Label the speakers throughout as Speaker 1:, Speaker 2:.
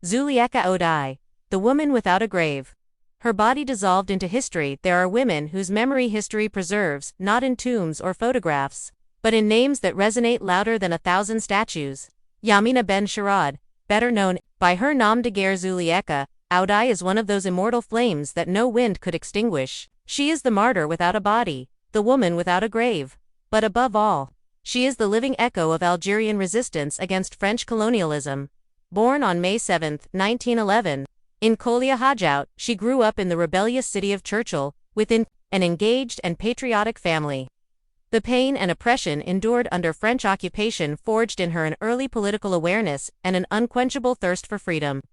Speaker 1: Zouliekha Oudai, the woman without a grave. Her body dissolved into history. There are women whose memory history preserves, not in tombs or photographs, but in names that resonate louder than 1,000 statues. Yamina Ben Cherad, better known by her nom de guerre Zouliekha Oudai, is one of those immortal flames that no wind could extinguish. She is the martyr without a body, the woman without a grave. But above all, she is the living echo of Algerian resistance against French colonialism. Born on May 7, 1911, in Kolea, Hadjout, she grew up in the rebellious city of Cherchell, within an engaged and patriotic family. The pain and oppression endured under French occupation forged in her an early political awareness and an unquenchable thirst for freedom.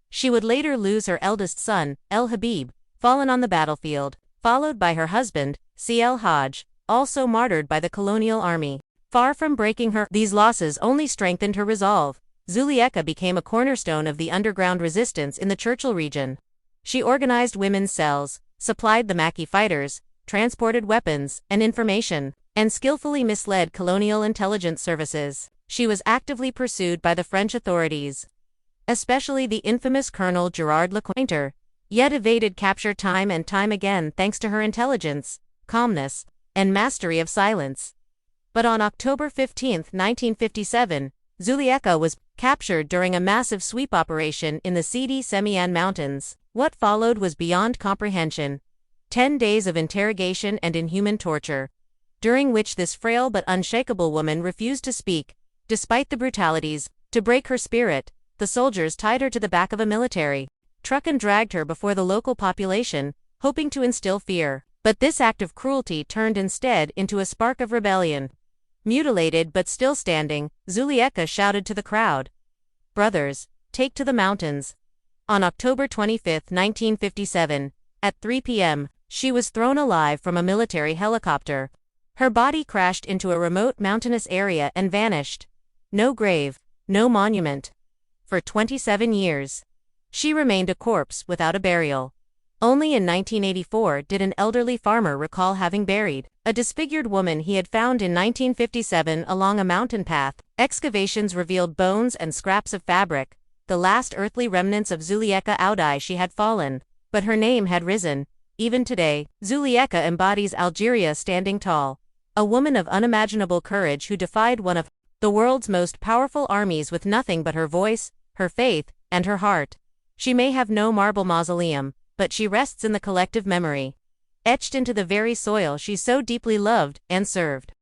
Speaker 1: She would later lose her eldest son, Habib, fallen on the battlefield, followed by her husband, Hadj, also martyred by the colonial army. Far from breaking her, these losses only strengthened her resolve. Zouliekha became a cornerstone of the underground resistance in the Cherchell region. She organized women's cells, supplied the Maquis fighters, transported weapons and information, and skillfully misled colonial intelligence services. She was actively pursued by the French authorities, especially the infamous Colonel Gerard Lecomte, yet evaded capture time and time again thanks to her intelligence, calmness, and mastery of silence. But on October 15, 1957, Zouliekha was captured during a massive sweep operation in the Sidi Semian Mountains. What followed was beyond comprehension. 10 days of interrogation and inhuman torture, during which this frail but unshakable woman refused to speak. Despite the brutalities, to break her spirit, the soldiers tied her to the back of a military truck and dragged her before the local population, hoping to instill fear. But this act of cruelty turned instead into a spark of rebellion. Mutilated but still standing, Zouliekha shouted to the crowd, "Brothers, take to the mountains." On October 25, 1957, at 3 p.m., she was thrown alive from a military helicopter. Her body crashed into a remote mountainous area and vanished. No grave, no monument. For 27 years, she remained a corpse without a burial. Only in 1984 did an elderly farmer recall having buried a disfigured woman he had found in 1957 along a mountain path. Excavations revealed bones and scraps of fabric, the last earthly remnants of Zouliekha Oudai. She had fallen, but her name had risen. Even today, Zouliekha embodies Algeria standing tall, a woman of unimaginable courage who defied one of the world's most powerful armies with nothing but her voice, her faith, and her heart. She may have no marble mausoleum, but she rests in the collective memory, etched into the very soil she so deeply loved and served.